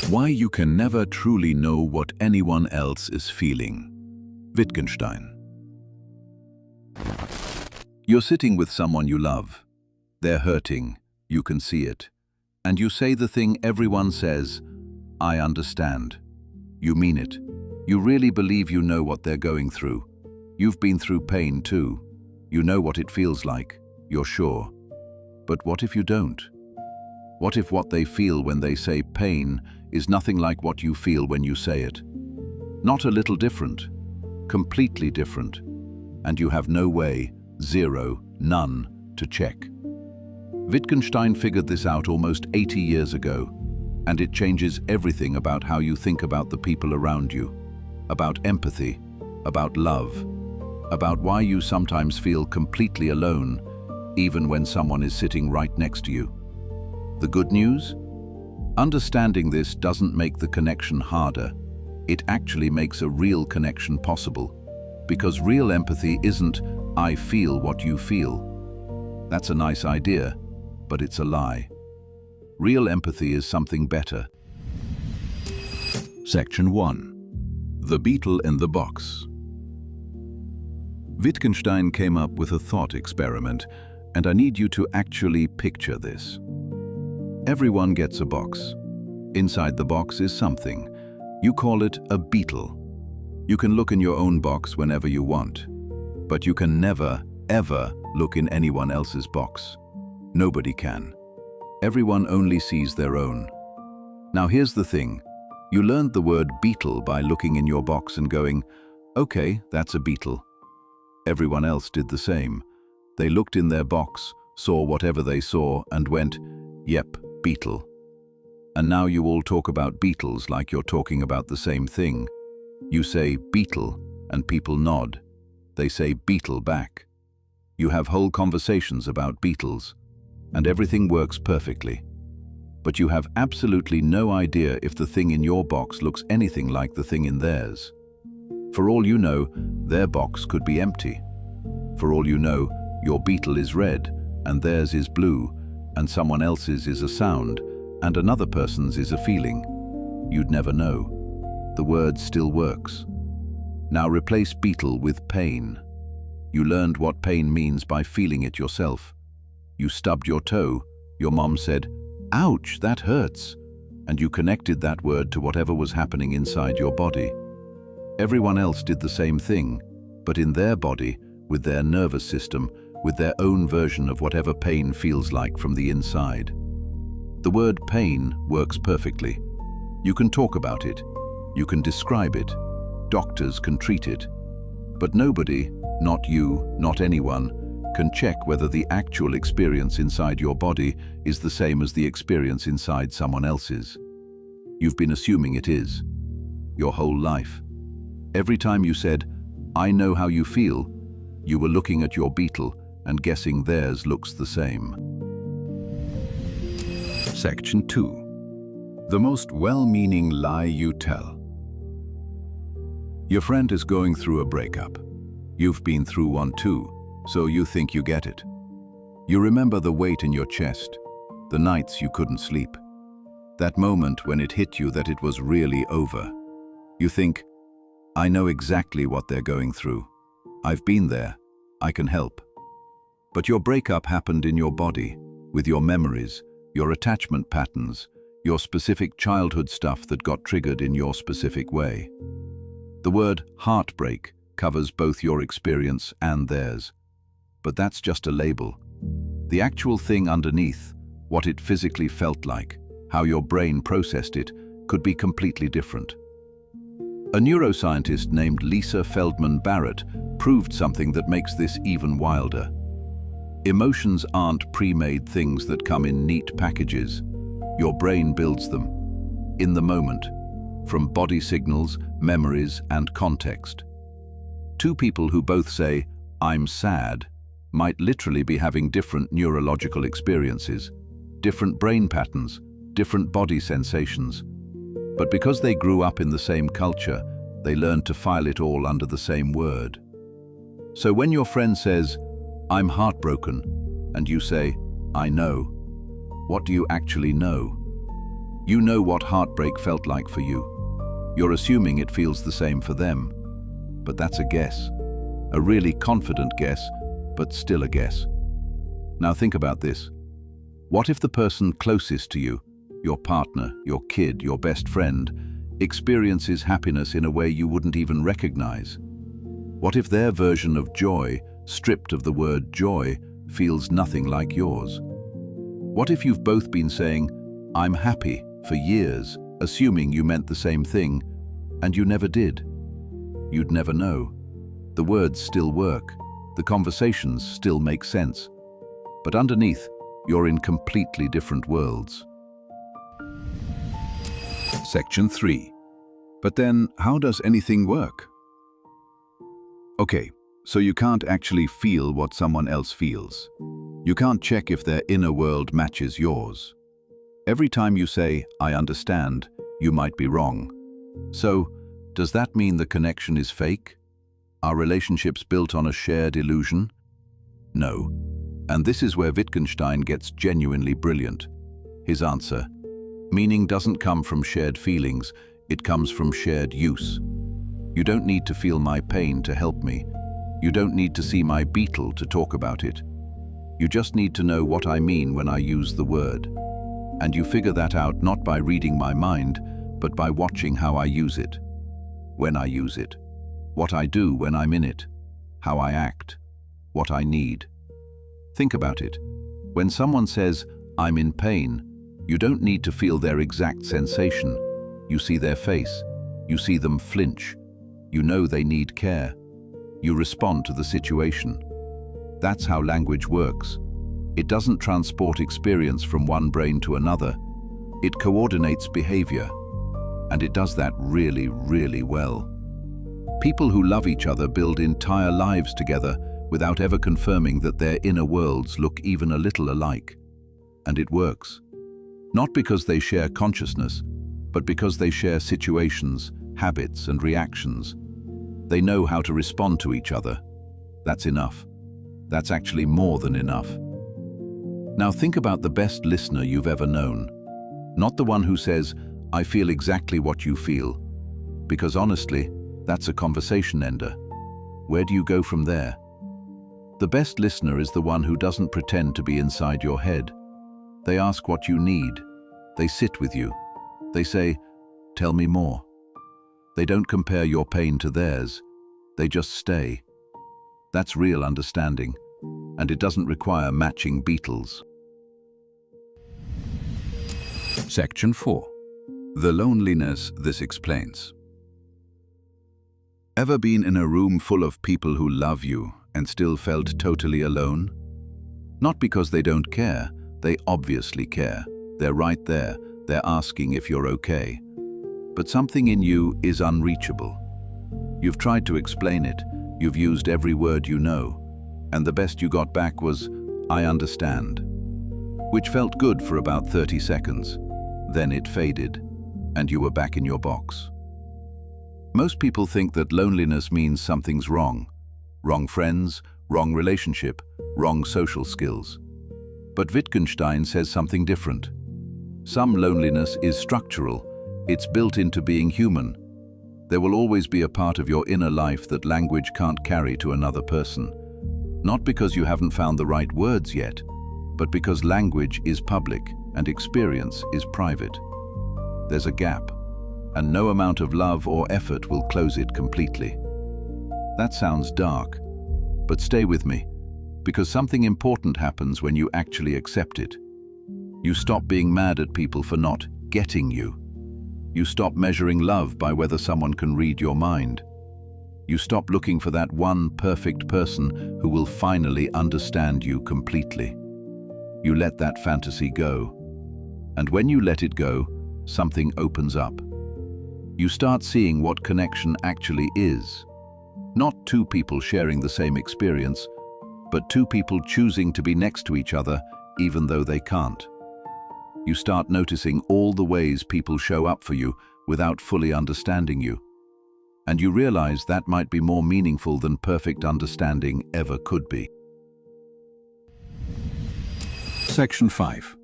Why you can never truly know what anyone else is feeling. Wittgenstein. You're sitting with someone you love. They're hurting, you can see it. And you say the thing everyone says, I understand. You mean it. You really believe you know what they're going through. You've been through pain too. You know what it feels like, you're sure. But what if you don't? What if what they feel when they say pain is nothing like what you feel when you say it? Not a little different, completely different. And you have no way, zero, none, to check. Wittgenstein figured this out almost 80 years ago, and it changes everything about how you think about the people around you, about empathy, about love, about why you sometimes feel completely alone, even when someone is sitting right next to you. The good news? Understanding this doesn't make the connection harder. It actually makes a real connection possible. Because real empathy isn't, I feel what you feel. That's a nice idea, but it's a lie. Real empathy is something better. Section 1. The Beetle in the Box. Wittgenstein came up with a thought experiment, and I need you to actually picture this. Everyone gets a box. Inside the box is something. You call it a beetle. You can look in your own box whenever you want, but you can never, ever look in anyone else's box. Nobody can. Everyone only sees their own. Now here's the thing. You learned the word beetle by looking in your box and going, okay, that's a beetle. Everyone else did the same. They looked in their box, saw whatever they saw, and went, yep, beetle. And now you all talk about beetles like you're talking about the same thing. You say beetle, and people nod. They say beetle back. You have whole conversations about beetles, and everything works perfectly. But you have absolutely no idea if the thing in your box looks anything like the thing in theirs. For all you know, their box could be empty. For all you know, your beetle is red, and theirs is blue, and someone else's is a sound, and another person's is a feeling. You'd never know. The word still works. Now replace beetle with pain. You learned what pain means by feeling it yourself. You stubbed your toe, your mom said, ouch, that hurts, and you connected that word to whatever was happening inside your body. Everyone else did the same thing, but in their body, with their nervous system, with their own version of whatever pain feels like from the inside. The word pain works perfectly. You can talk about it. You can describe it. Doctors can treat it. But nobody, not you, not anyone, can check whether the actual experience inside your body is the same as the experience inside someone else's. You've been assuming it is. Your whole life. Every time you said, I know how you feel, you were looking at your beetle and guessing theirs looks the same. Section 2. The most well-meaning lie you tell. Your friend is going through a breakup. You've been through one too, so you think you get it. You remember the weight in your chest, the nights you couldn't sleep. That moment when it hit you that it was really over. You think, I know exactly what they're going through. I've been there. I can help. But your breakup happened in your body, with your memories, your attachment patterns, your specific childhood stuff that got triggered in your specific way. The word heartbreak covers both your experience and theirs. But that's just a label. The actual thing underneath, what it physically felt like, how your brain processed it, could be completely different. A neuroscientist named Lisa Feldman Barrett proved something that makes this even wilder. Emotions aren't pre-made things that come in neat packages. Your brain builds them, in the moment, from body signals, memories, and context. Two people who both say, I'm sad, might literally be having different neurological experiences, different brain patterns, different body sensations. But because they grew up in the same culture, they learned to file it all under the same word. So when your friend says, I'm heartbroken, and you say, I know, what do you actually know? You know what heartbreak felt like for you. You're assuming it feels the same for them. But that's a guess. A really confident guess, but still a guess. Now think about this. What if the person closest to you, your partner, your kid, your best friend, experiences happiness in a way you wouldn't even recognize? What if their version of joy, stripped of the word joy, feels nothing like yours? What if you've both been saying, "I'm happy," for years, assuming you meant the same thing, and you never did? You'd never know. The words still work, the conversations still make sense, but underneath, you're in completely different worlds. Section 3. But then, how does anything work? Okay, so you can't actually feel what someone else feels. You can't check if their inner world matches yours. Every time you say, "I understand," you might be wrong. So, does that mean the connection is fake? Are relationships built on a shared illusion? No. And this is where Wittgenstein gets genuinely brilliant. His answer: meaning doesn't come from shared feelings, it comes from shared use. You don't need to feel my pain to help me. You don't need to see my beetle to talk about it. You just need to know what I mean when I use the word. And you figure that out not by reading my mind, but by watching how I use it. When I use it. What I do when I'm in it. How I act. What I need. Think about it. When someone says, "I'm in pain," you don't need to feel their exact sensation. You see their face. You see them flinch. You know they need care. You respond to the situation. That's how language works. It doesn't transport experience from one brain to another. It coordinates behavior. And it does that really, really well. People who love each other build entire lives together without ever confirming that their inner worlds look even a little alike. And it works. Not because they share consciousness, but because they share situations, habits, and reactions. They know how to respond to each other. That's enough. That's actually more than enough. Now think about the best listener you've ever known. Not the one who says, "I feel exactly what you feel." Because honestly, that's a conversation ender. Where do you go from there? The best listener is the one who doesn't pretend to be inside your head. They ask what you need. They sit with you. They say, "Tell me more." They don't compare your pain to theirs. They just stay. That's real understanding. And it doesn't require matching beetles. Section 4. The loneliness this explains. Ever been in a room full of people who love you and still felt totally alone? Not because they don't care, they obviously care. They're right there, they're asking if you're okay. But something in you is unreachable. You've tried to explain it, you've used every word you know, and the best you got back was, "I understand," which felt good for about 30 seconds. Then it faded, and you were back in your box. Most people think that loneliness means something's wrong. Wrong friends, wrong relationship, wrong social skills. But Wittgenstein says something different. Some loneliness is structural. It's built into being human. There will always be a part of your inner life that language can't carry to another person. Not because you haven't found the right words yet, but because language is public and experience is private. There's a gap, and no amount of love or effort will close it completely. That sounds dark, but stay with me, because something important happens when you actually accept it. You stop being mad at people for not getting you. You stop measuring love by whether someone can read your mind. You stop looking for that one perfect person who will finally understand you completely. You let that fantasy go. And when you let it go, something opens up. You start seeing what connection actually is. Not two people sharing the same experience, but two people choosing to be next to each other even though they can't. You start noticing all the ways people show up for you without fully understanding you. And you realize that might be more meaningful than perfect understanding ever could be. Section 5.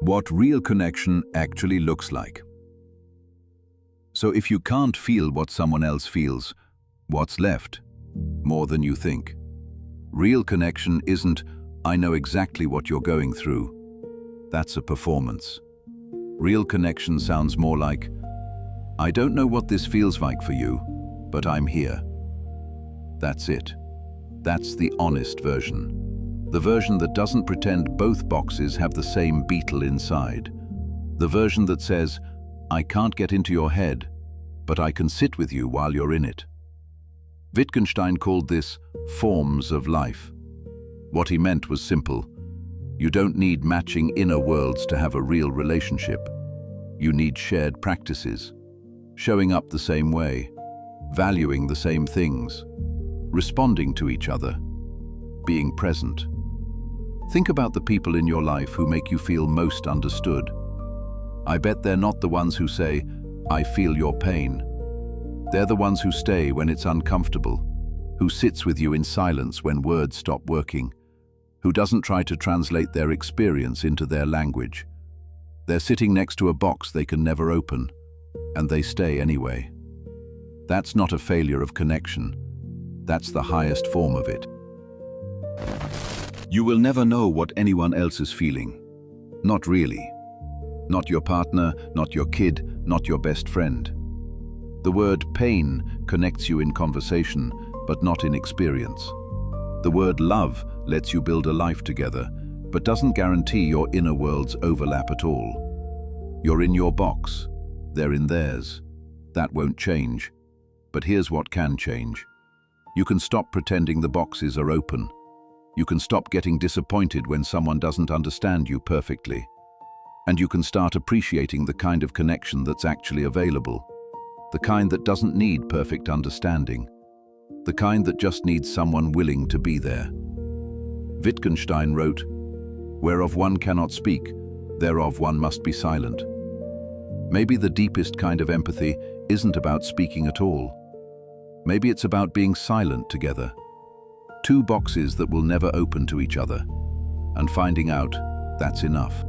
what real connection actually looks like. So if you can't feel what someone else feels, what's left? More than you think. Real connection isn't, "I know exactly what you're going through." That's a performance. Real connection sounds more like, "I don't know what this feels like for you, but I'm here." That's it. That's the honest version. The version that doesn't pretend both boxes have the same beetle inside. The version that says, "I can't get into your head, but I can sit with you while you're in it." Wittgenstein called this forms of life. What he meant was simple. You don't need matching inner worlds to have a real relationship. You need shared practices, showing up the same way, valuing the same things, responding to each other, being present. Think about the people in your life who make you feel most understood. I bet they're not the ones who say, "I feel your pain." They're the ones who stay when it's uncomfortable, who sits with you in silence when words stop working, who doesn't try to translate their experience into their language. They're sitting next to a box they can never open, and they stay anyway. That's not a failure of connection. That's the highest form of it. You will never know what anyone else is feeling. Not really. Not your partner, not your kid, not your best friend. The word pain connects you in conversation, but not in experience. The word love lets you build a life together, but doesn't guarantee your inner worlds overlap at all. You're in your box, they're in theirs. That won't change. But here's what can change. You can stop pretending the boxes are open. You can stop getting disappointed when someone doesn't understand you perfectly. And you can start appreciating the kind of connection that's actually available. The kind that doesn't need perfect understanding. The kind that just needs someone willing to be there. Wittgenstein wrote, "Whereof one cannot speak, thereof one must be silent." Maybe the deepest kind of empathy isn't about speaking at all. Maybe it's about being silent together. Two boxes that will never open to each other. And finding out that's enough.